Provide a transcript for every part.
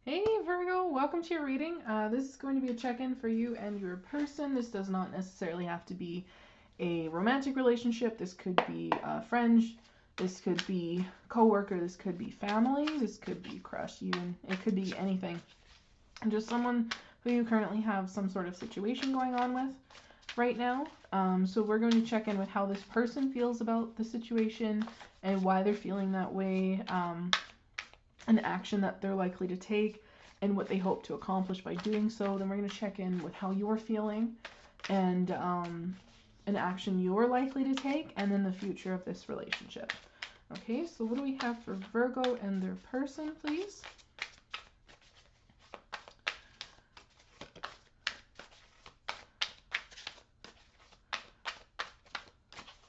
Hey Virgo, welcome to your reading. This is going to be a check-in for you and your person. This does not necessarily have to be a romantic relationship. This could be a friend. This could be coworker. This could be family. This could be crush. Even it could be anything. Just someone who you currently have some sort of situation going on with right now. So we're going to check in with how this person feels about the situation and why they're feeling that way. An action that they're likely to take and what they hope to accomplish by doing so. Then we're going to check in with how you're feeling and an action you're likely to take, and then the future of this relationship. Okay, so what do we have for Virgo and their person, please?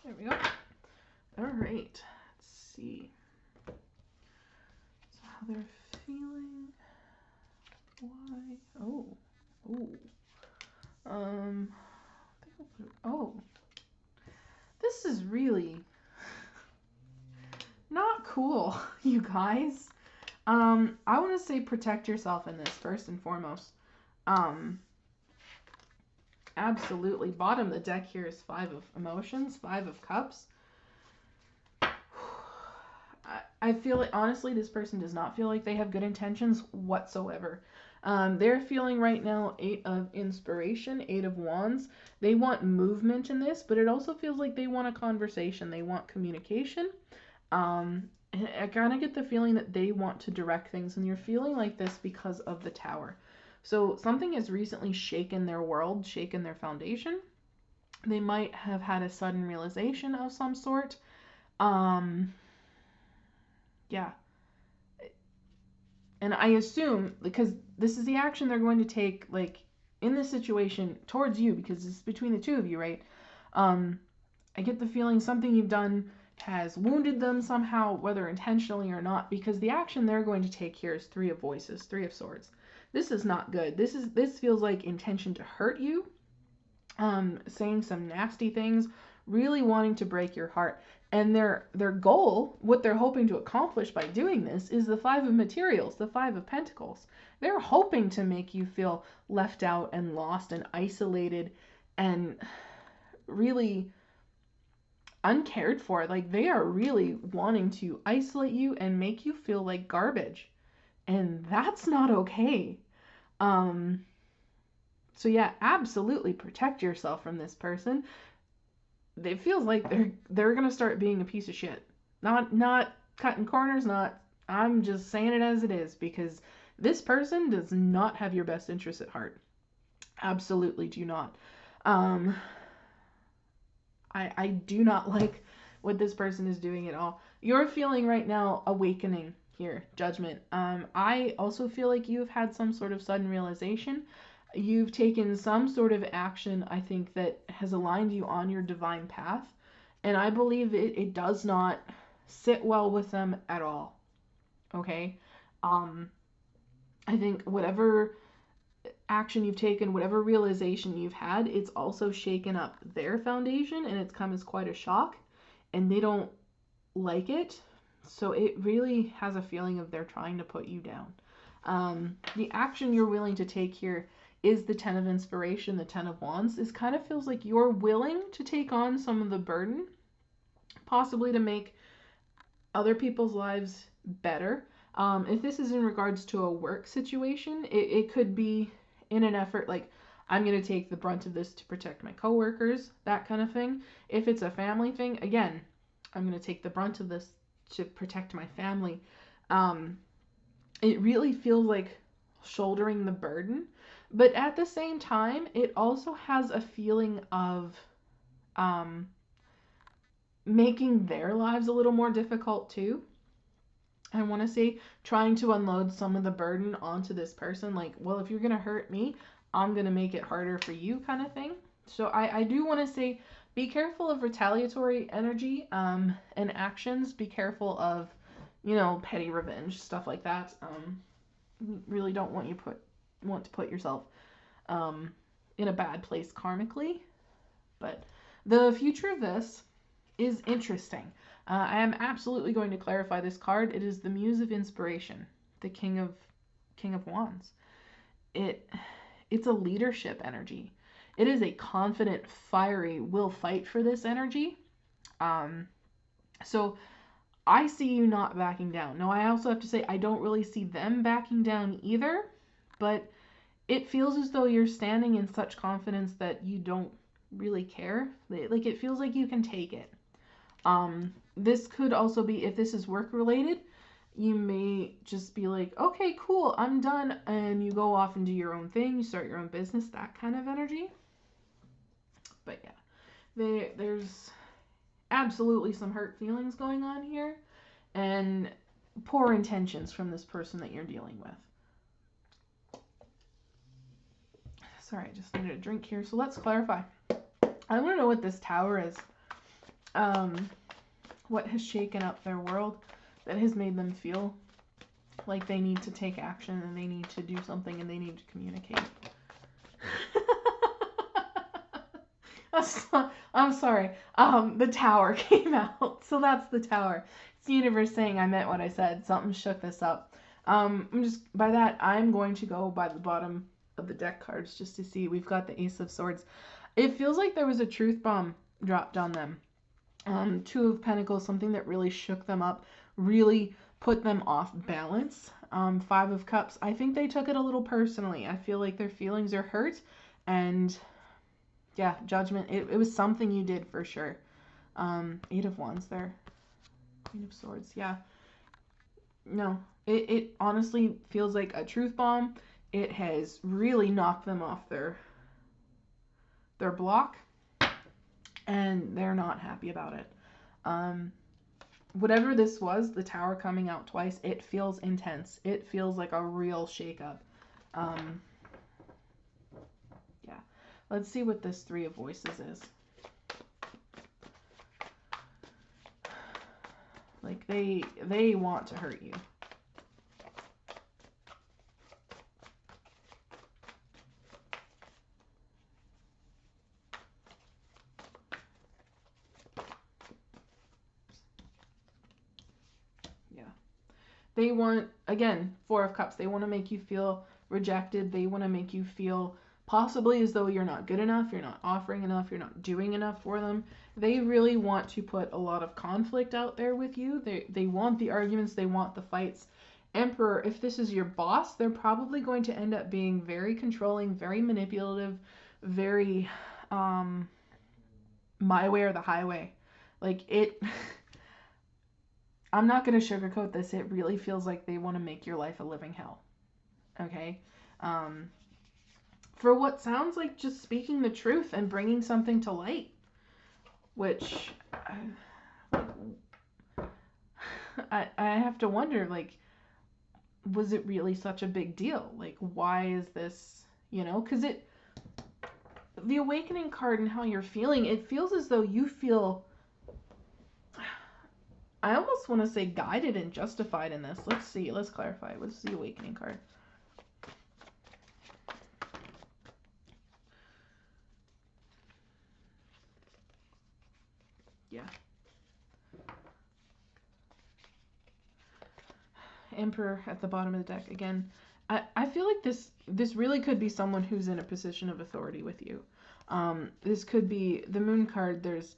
There we go. All right, let's see. So how they're feeling. Why? Oh. Um. Oh. This is really not cool, you guys. I want to say protect yourself in this first and foremost. Um, Absolutely. Bottom of the deck here is Five of Emotions, Five of Cups. I feel like, honestly, this person does not feel like they have good intentions whatsoever. They're feeling right now Eight of Inspiration, Eight of Wands. They want movement in this, but it also feels like they want a conversation. They want communication. And I kind of get the feeling that they want to direct things, and you're feeling like this because of the Tower. So something has recently shaken their world, shaken their foundation. They might have had a sudden realization of some sort. Um, yeah. And I assume, because this is the action they're going to take, like, in this situation towards you, because it's between the two of you, right? I get the feeling something you've done has wounded them somehow, whether intentionally or not, because the action they're going to take here is Three of Voices, Three of Swords. This is not good. This feels like intention to hurt you, saying some nasty things, really wanting to break your heart. And their goal, what they're hoping to accomplish by doing this, is the Five of Materials, the Five of Pentacles. They're hoping to make you feel left out and lost and isolated and really uncared for. Like, they are really wanting to isolate you and make you feel like garbage. And that's not okay. Um, so yeah, absolutely protect yourself from this person. It feels like they're gonna start being a piece of shit. Not cutting corners, not I'm just saying it as it is, because this person does not have your best interest at heart. Absolutely do not. Um, I do not like what this person is doing at all. You're feeling right now awakening here, judgment. I also feel like you've had some sort of sudden realization. You've taken some sort of action, I think, that has aligned you on your divine path. And I believe it does not sit well with them at all. Okay? Um, I think whatever action you've taken, whatever realization you've had, it's also shaken up their foundation, and it's come as quite a shock, and they don't like it. So it really has a feeling of they're trying to put you down. The action you're willing to take here is the Ten of Inspiration, the Ten of Wands. This kind of feels like you're willing to take on some of the burden, possibly to make other people's lives better. If this is in regards to a work situation, it could be in an effort like, I'm going to take the brunt of this to protect my coworkers, that kind of thing. If it's a family thing, again, I'm going to take the brunt of this to protect my family. It really feels like shouldering the burden, but at the same time, it also has a feeling of um, making their lives a little more difficult too. I want to say trying to unload some of the burden onto this person, like, well, if you're going to hurt me, I'm going to make it harder for you, kind of thing. So I do want to say be careful of retaliatory energy and actions. Be careful of, petty revenge, stuff like that. Really don't want to put yourself um, in a bad place karmically. But the future of this is interesting. I am absolutely going to clarify this card. It is the Muse of Inspiration, the King of King of Wands. It's a leadership energy. It is a confident, fiery, will fight for this energy. So I see you not backing down. Now, I also have to say, I don't really see them backing down either, but it feels as though you're standing in such confidence that you don't really care. Like, it feels like you can take it. This could also be, if this is work related, you may just be like, okay, cool, I'm done, and you go off and do your own thing, you start your own business, that kind of energy. But yeah, there's absolutely some hurt feelings going on here, and poor intentions from this person that you're dealing with. Sorry, I just needed a drink here. So let's clarify. I want to know what this Tower is. What has shaken up their world that has made them feel like they need to take action and they need to do something and they need to communicate. I'm sorry. The Tower came out. So that's the Tower. It's the universe saying I meant what I said. Something shook this up. I'm going to go by the bottom of the deck cards just to see. We've got the Ace of Swords. It feels like there was a truth bomb dropped on them. Two of Pentacles, something that really shook them up, really put them off balance. Five of Cups, I think they took it a little personally. I feel like their feelings are hurt, and yeah, Judgment, it was something you did for sure. Eight of Wands there. Queen of Swords, yeah. No, it honestly feels like a truth bomb. It has really knocked them off their block, and they're not happy about it. Whatever this was, the Tower coming out twice, it feels intense. It feels like a real shakeup. Yeah. Let's see what this Three of Voices is. Like, they want to hurt you. They want, again, Four of Cups, they want to make you feel rejected. They want to make you feel possibly as though you're not good enough, you're not offering enough, you're not doing enough for them. They really want to put a lot of conflict out there with you. They want the arguments, they want the fights. Emperor, if this is your boss, they're probably going to end up being very controlling, very manipulative, very my way or the highway. Like, it... I'm not going to sugarcoat this. It really feels like they want to make your life a living hell. Okay? For what sounds like just speaking the truth and bringing something to light. Which, I have to wonder, like, was it really such a big deal? Like, why is this, because the Awakening card and how you're feeling, it feels as though you feel... I almost want to say guided and justified in this. Let's see. Let's clarify. What's the Awakening card? Yeah. Emperor at the bottom of the deck. Again, I feel like this really could be someone who's in a position of authority with you. This could be the Moon card. There's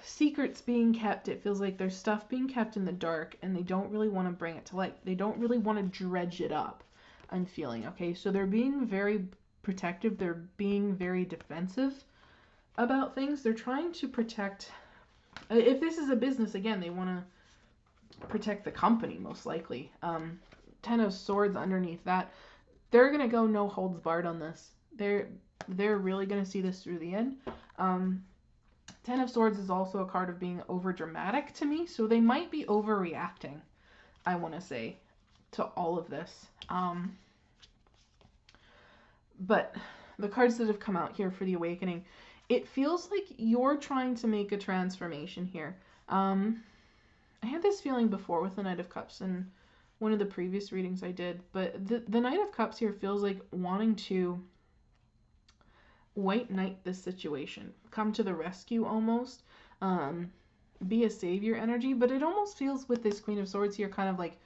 secrets being kept. It feels like there's stuff being kept in the dark, and they don't really want to bring it to light. They don't really want to dredge it up, I'm feeling. Okay, so they're being very protective. They're being very defensive about things. They're trying to protect... If this is a business, again, they want to protect the company, most likely. Ten of Swords underneath that. They're going to go no holds barred on this. They're really going to see this through the end. Ten of Swords is also a card of being over dramatic to me, so they might be overreacting, I want to say, to all of this. But the cards that have come out here for the Awakening, it feels like you're trying to make a transformation here. I had this feeling before with the Knight of Cups in one of the previous readings I did, but the Knight of Cups here feels like wanting to white knight this situation, come to the rescue almost, be a savior energy, but it almost feels with this Queen of Swords here kind of like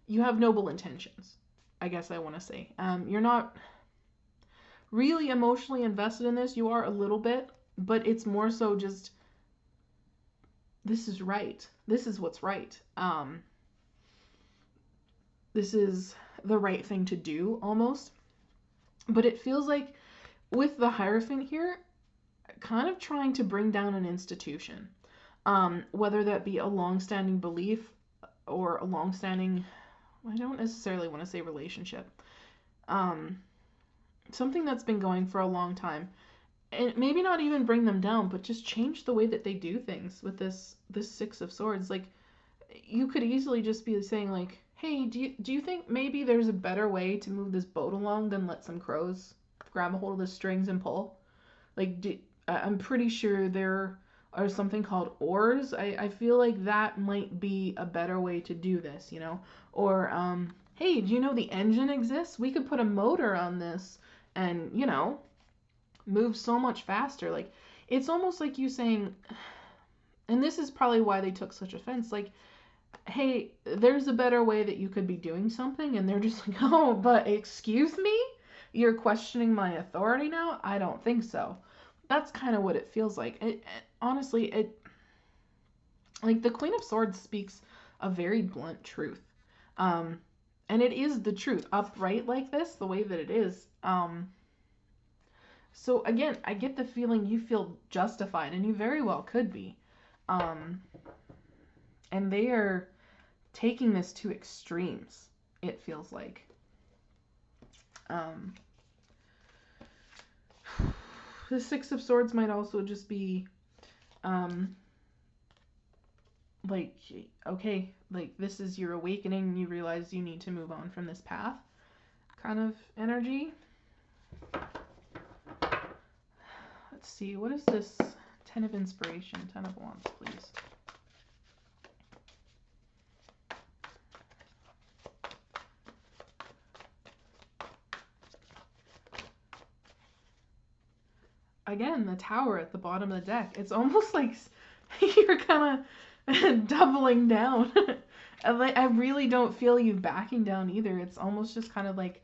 you have noble intentions, I guess I want to say. You're not really emotionally invested in this. You are a little bit, but it's more so just, this is right. This is what's right. This is the right thing to do, almost. But it feels like with the Hierophant here, kind of trying to bring down an institution, whether that be a long-standing belief or a long-standing, I don't necessarily want to say relationship, something that's been going for a long time, and maybe not even bring them down, but just change the way that they do things with this Six of Swords. Like, you could easily just be saying like, hey, do you think maybe there's a better way to move this boat along than let some crows grab a hold of the strings and pull? Like, I'm pretty sure there are something called oars. I feel like that might be a better way to do this, you know? Or, hey, do you know the engine exists? We could put a motor on this and, you know, move so much faster. Like, it's almost like you saying, and this is probably why they took such offense, like, hey, there's a better way that you could be doing something, and they're just like, oh, but excuse me? You're questioning my authority now? I don't think so. That's kind of what it feels like. Honestly, like, the Queen of Swords speaks a very blunt truth. And it is the truth, upright like this, the way that it is. So again, I get the feeling you feel justified, and you very well could be. And they are taking this to extremes, it feels like. The Six of Swords might also just be, like, okay, like, this is your awakening, you realize you need to move on from this path kind of energy. Let's see, what is this? 10 of Inspiration, 10 of Wands, please. Again, the Tower at the bottom of the deck. It's almost like you're kind of doubling down. I really don't feel you backing down either. It's almost just kind of like,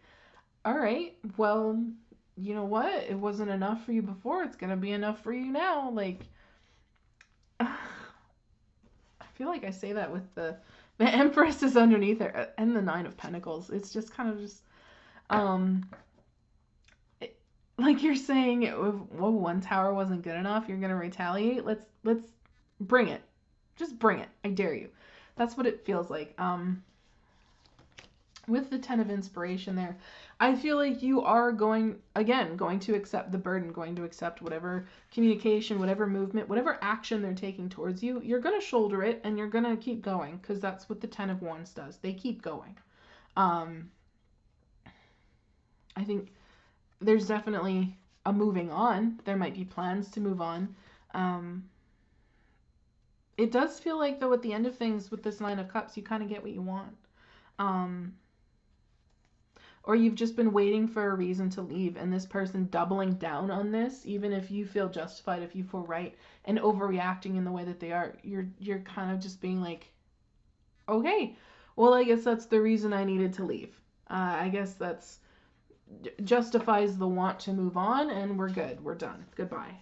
all right, well, you know what? It wasn't enough for you before. It's going to be enough for you now. Like, I feel like I say that with the Empress is underneath her and the Nine of Pentacles. It's just kind of just, like you're saying, well, one tower wasn't good enough. You're going to retaliate. Let's bring it. Just bring it. I dare you. That's what it feels like. With the 10 of Inspiration there, I feel like you are going to accept the burden, going to accept whatever communication, whatever movement, whatever action they're taking towards you. You're going to shoulder it, and you're going to keep going, because that's what the 10 of Wands does. They keep going. I think there's definitely a moving on. There might be plans to move on. It does feel like, though, at the end of things with this Nine of Cups, you kind of get what you want. Or you've just been waiting for a reason to leave, and this person doubling down on this, even if you feel justified, if you feel right, and overreacting in the way that they are, you're kind of just being like, okay, well, I guess that's the reason I needed to leave. I guess that's justifies the want to move on, and we're good. We're done. Goodbye.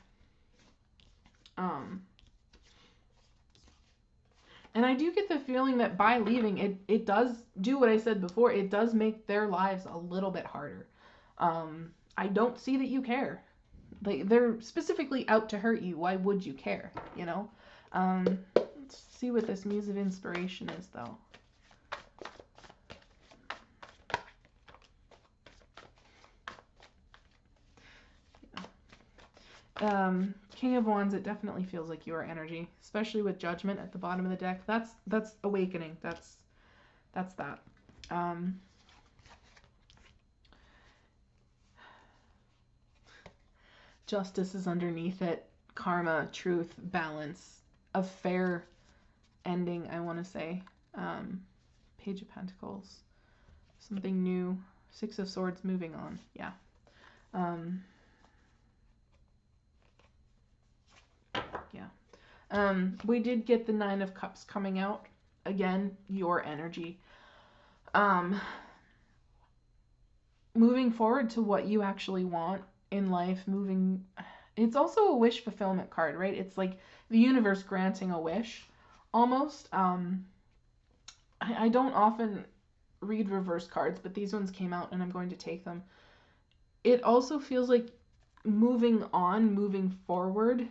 And I do get the feeling that by leaving, it does do what I said before. It does make their lives a little bit harder. I don't see that you care. Like, they're specifically out to hurt you. Why would you care, you know? Let's see what this Muse of Inspiration is, though. King of Wands, it definitely feels like your energy, especially with Judgment at the bottom of the deck. That's awakening. That's that. Justice is underneath it. Karma, truth, balance, a fair ending, I want to say. Page of Pentacles, something new. Six of Swords, moving on. Yeah. We did get the Nine of Cups coming out. Again, your energy. moving forward to what you actually want in life, it's also a wish fulfillment card, right? It's like the universe granting a wish almost. I don't often read reverse cards, but these ones came out and I'm going to take them. It also feels like moving on, moving forward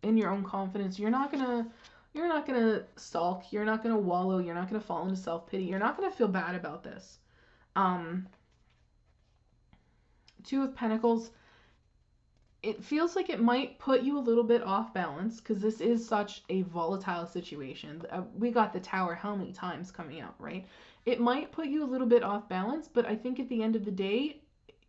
in your own confidence. You're not gonna sulk, you're not gonna wallow, you're not gonna fall into self-pity, you're not gonna feel bad about this. um Two of Pentacles, it feels like it might put you a little bit off balance because this is such a volatile situation. We got the Tower how many times coming out, right? It might put you a little bit off balance, but I think at the end of the day,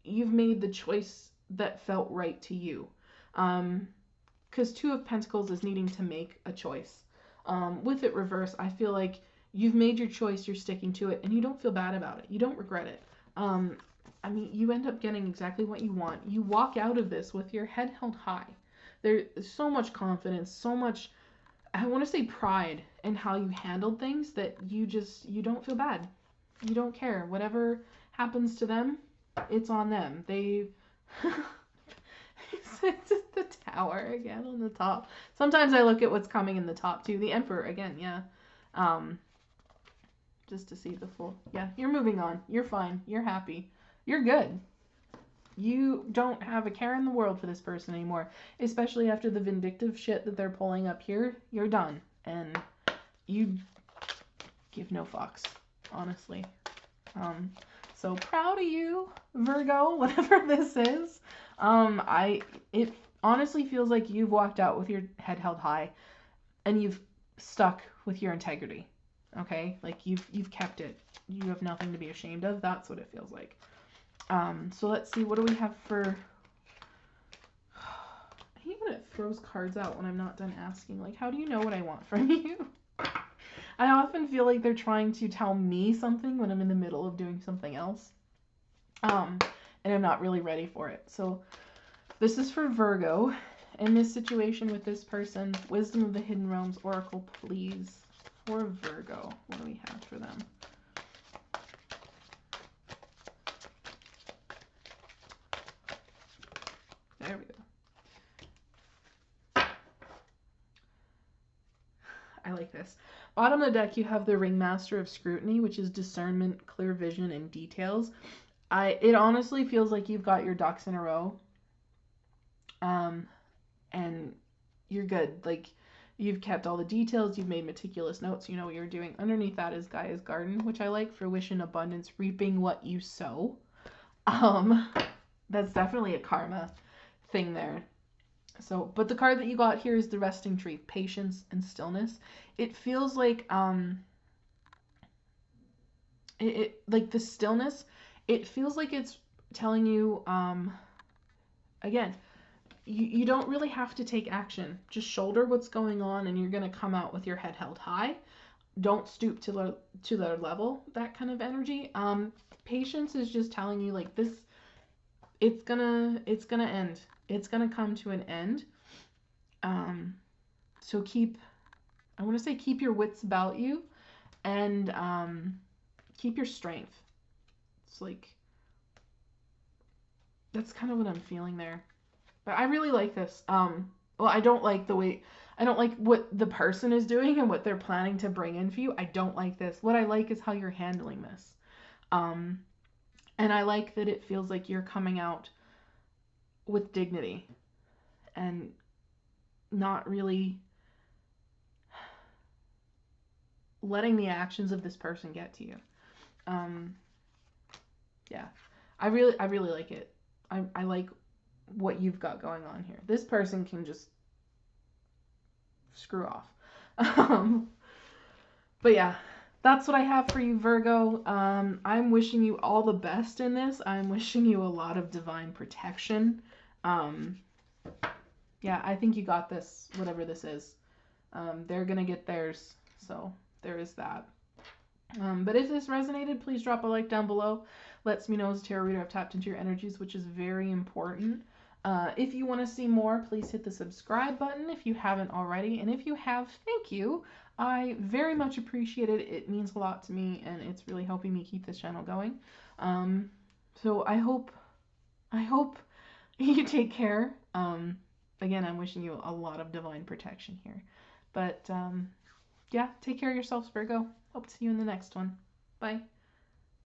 you've made the choice that felt right to you. Because Two of Pentacles is needing to make a choice. With it reversed, I feel like you've made your choice, you're sticking to it, and you don't feel bad about it. You don't regret it. I mean, you end up getting exactly what you want. You walk out of this with your head held high. There's so much confidence, so much, I want to say pride in how you handled things that you don't feel bad. You don't care. Whatever happens to them, it's on them. They it's the Tower again on the top. Sometimes I look at what's coming in the top too. The Emperor again, yeah. Just to see the full. Yeah, you're moving on. You're fine. You're happy. You're good. You don't have a care in the world for this person anymore, especially after the vindictive shit that they're pulling up here. You're done, and you give no fucks, honestly. So proud of you, Virgo, whatever this is. It honestly feels like you've walked out with your head held high, and you've stuck with your integrity. Okay, like you've kept it. You have nothing to be ashamed of. That's what it feels like. So let's see, what do we have for... I hate when it throws cards out when I'm not done asking. Like, how do you know what I want from you? I often feel like they're trying to tell me something when I'm in the middle of doing something else. And I'm not really ready for it. So this is for Virgo. In this situation with this person, Wisdom of the Hidden Realms Oracle, please. For Virgo, what do we have for them? There we go. I like this. Bottom of the deck, you have the Ringmaster of Scrutiny, which is discernment, clear vision, and details. It honestly feels like you've got your ducks in a row. And you're good. Like, you've kept all the details, you've made meticulous notes, you know what you're doing. Underneath that is Gaia's Garden, which I like for wish and abundance, reaping what you sow. That's definitely a karma thing there. So, but the card that you got here is the Resting Tree, patience and stillness. It feels like like the stillness, it feels like it's telling you again, you don't really have to take action. Just shoulder what's going on and you're going to come out with your head held high. Don't stoop to their level, that kind of energy. Patience is just telling you like this, it's gonna end. It's gonna come to an end. So keep your wits about you, and keep your strength. It's like, that's kind of what I'm feeling there. But I really like this. Well, I don't like what the person is doing and what they're planning to bring in for you. I don't like this. What I like is how you're handling this. And I like that it feels like you're coming out with dignity and not really letting the actions of this person get to you. Yeah, I really like it. I like what you've got going on here. This person can just screw off. But yeah, that's what I have for you, Virgo. I'm wishing you all the best in this. I'm wishing you a lot of divine protection. Yeah, I think you got this, whatever this is. They're gonna get theirs, so there is that. But if this resonated, please drop a like down below. Lets me know as a tarot reader I've tapped into your energies, which is very important. If you want to see more, please hit the subscribe button if you haven't already. And if you have, thank you. I very much appreciate it. It means a lot to me, and it's really helping me keep this channel going. So So I hope you take care. Again, I'm wishing you a lot of divine protection here. But yeah, take care of yourselves, Virgo. Hope to see you in the next one. Bye.